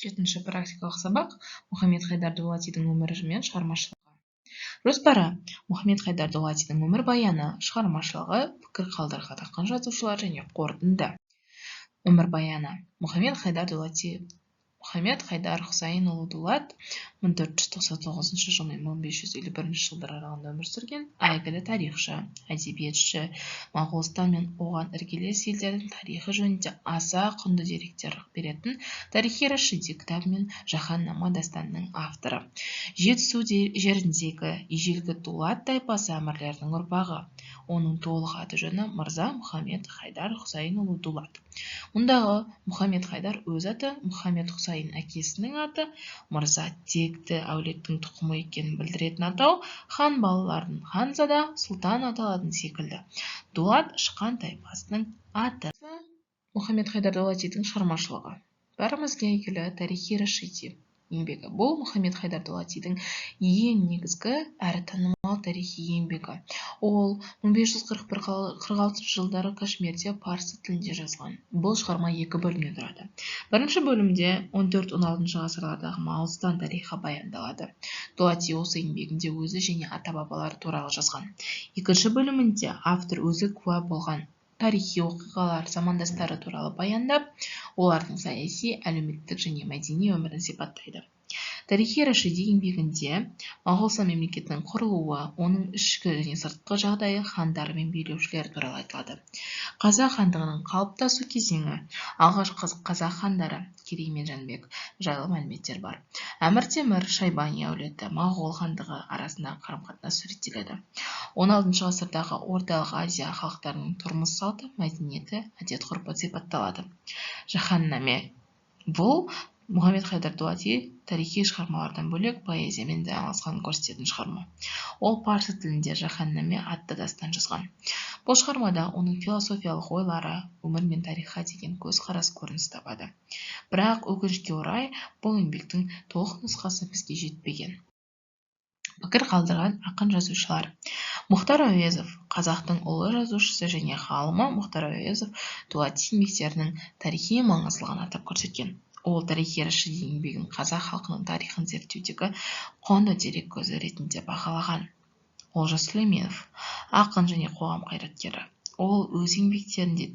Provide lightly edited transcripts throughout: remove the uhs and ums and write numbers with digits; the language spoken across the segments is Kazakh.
Жетінші практикалық сабақ Мұхаммед Хайдар Дулатидің өмірі мен шығармашылығы. Жоспары: Мұхаммед Хайдар Дулатидің өмірбаяны, шығармашылығы, пікір қалдырған жазушылар және қорытынды. Өмірбаяны: Мұхаммед Хайдар Хұсайынұлы Дулат 1499 жыл мен 1551 жылдар аралығында өмір сүрген әйгілі тарихшы, әдебиетші, Моғолстан мен оған іргелес елдердің тарихы жөнінде аса құнды деректер беретін Тарихи Рашиди кітабы мен Жаһаннама дастанының авторы. Жетісу жеріндегі ежелгі Дулат тайпасы әмірлерінің ұрпағы. Оның толық аты жөні Мырза Мұхаммед Хайдар Хұсайынұлы Дулат. Мұндағы Мұхаммед Хайдар өз аты, Мұхаммед Хұсайын әкесінің аты, Мырза текті әулеттің тұқымы екенін білдіретін атау, хан балаларын ханзада, сұлтан аталатын секілді. Дулат шыққан тайпасының аты. Мұхаммед Хайдар Дулатидің шығармашылығы. Бәрімізге әйгілі Тарихи Рашиди еңбегі. Бұл Мұхаммед Хайдар Дулатидің ең негізгі әрі танымал тарихи еңбегі. Ол 1541-46 жылдары Кашмирде парсы тілінде жазған. Бұл шығарма екі бөлімнен тұрады. Бірінші бөлімде 14-16 ғасырлардағы Моғолстан тарихы баяндалады. Дулати осы еңбегінде өзі және ата-бабалары туралы жазған. Екінші бөлімінде автор өзі куә болған тарихи оқиғалар, замандастары туралы баяндап, олардың саяси, әлеуметтік және мәдени өмірін сипаттайды. Тарихи Рашиди еңбегінде Моғолстан мемлекетінің құрылуы, оның ішкі және сыртқы жағдайы, хандары мен билеушілер туралы айтылады. Қазақ хандығының қалыптасу кезеңі, алғашқы қазақ хандары Керей мен Жәнібек жайлы мәліметтер бар. Әмір Темір, Шайбани әулеті, Моғол хандығы арасындағы қарым-қатынас суреттеледі. 16 ғасырдағы Орталық Азия халықтарының тұрмыс салты, мәдениеті, әдет-ғұрпы сипатталады. Жаһаннаме. Бұл Мұхаммед Хайдар Дулати тарихи шығармалардан бөлек поэзиямен де айналысқанын көрсететін шығарма. Ол парсы тілінде Жаһаннаме атты дастан жазған. Бұл шығармада оның философиялық ойлары, өмір мен тарихқа деген көзқарас көрініс табады. Бірақ өкінішке орай, бұл еңбектің толық нұсқасы бізге жетпеген. Пікір қалдырған ақын жазушылар. Мұхтар Әуезов, қазақтың ұлы жазушысы және ғалымы Мұхтар Әуезов Дулати еңбектерінің тарихи маңыздылығын атап көрсеткен. Ол Тарихи Рашиди еңбегін қазақ халқының тарихын зерттеудегі құнды дерек көзі ретінде бағалаған. Олжас Сүлейменов, ақын және қоғам қайраткері. Ол өз еңбектерінде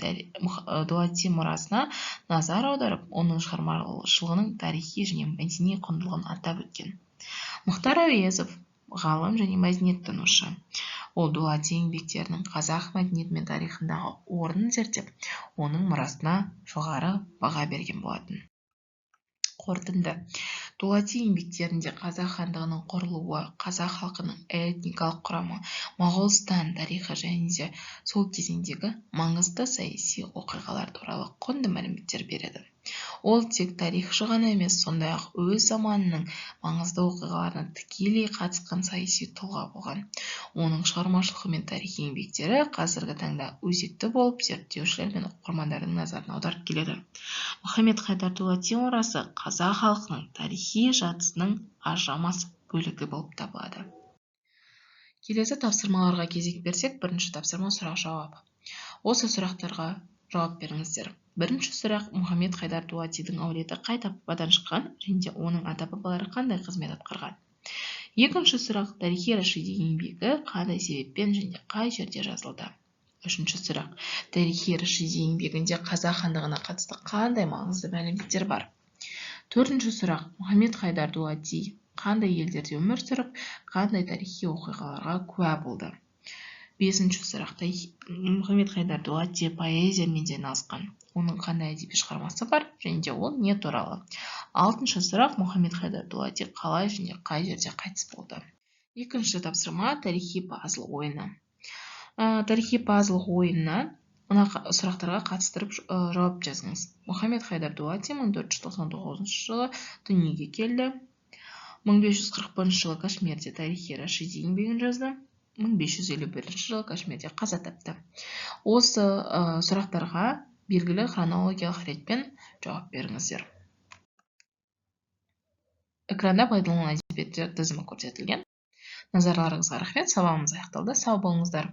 Дулати мұрасына назар аударып, оның шығармашылығының тарихи және мәдени құндылығын атап өткен. Мұхтар Әуезов, ғалым және мәдениеттанушы. Ол Дулати еңбектерінің қазақ мәдениеті мен тарихындағы орнын зерттеп, оның мұрасына жоғары баға берген болатын. Қорытынды. Дулати еңбектерінде қазақ хандығының құрылуы, қазақ халқының этникалық құрамы, Моғолстан тарихы және де сол кезеңдегі маңызды саяси оқиғалар туралы құнды мәліметтер береді. Ол тек тарихшы ғана емес, сондай-ақ өз заманының маңызды оқиғаларына тікелей қатысқан саяси тұлға болған. Оның шығармашылығы мен тарихи еңбектері қазіргі таңда өзекті болып, зерттеушілер мен оқырмандардың назарын аударып келеді. Мұхаммед Хайдар Дулати мұрасы қазақ халқының тарихи жадысының ажырамас бөлігі болып табылады. Келесі тапсырмаларға кезек берсек, бірінші тапсырма сұрақ-жауап. Осы сұрақтарға жауап беріңіздер. Бірінші сұрақ: Мұхаммед Хайдар Дулатидің әулеті қай тайпадан шыққан және оның ата-бабалары қандай қызмет атқарған? Екінші сұрақ: Тарихи Рашиди еңбегі қандай себеппен және қай жерде жазылды? Үшінші сұрақ: Тарихи Рашиди еңбегінде қазақ хандығына қатысты қандай маңызды мәліметтер бар? Төртінші сұрақ: Мұхаммед Хайдар Дулати қандай елдерде өмір сүріп, қандай тарихи оқиғаларға куә болды? Бесінші сұрақ: Мұхаммед Хайдар Дулати поэзиямен де айналысқан. Оның қандай әдеби шығармасы бар және де ол не туралы? Алтыншы сұрақ: Мұхаммед Хайдар Дулати қалай және қай жерде қайтыс болды? Екінші тапсырма: тарихи пазл ойыны. Тарихи пазл ойынына мына сұрақтарға қатыстырып жауап жазыңыз. Мұхаммед Хайдар Дулати 1499 жылы дүниеге келді. 1541 жылы Кашмирде Тарихи Рашиди еңбегін жазды. 1551 жылы Кашмирде қаза тапты. Осы сұрақтарға белгілі хронологиялық ретпен жауап беріңіздер. Экранда пайдаланылған әдебиеттер тізімі көрсетілген. Назарларыңызға рахмет. Сабағымыз аяқталды. Сау болыңыздар.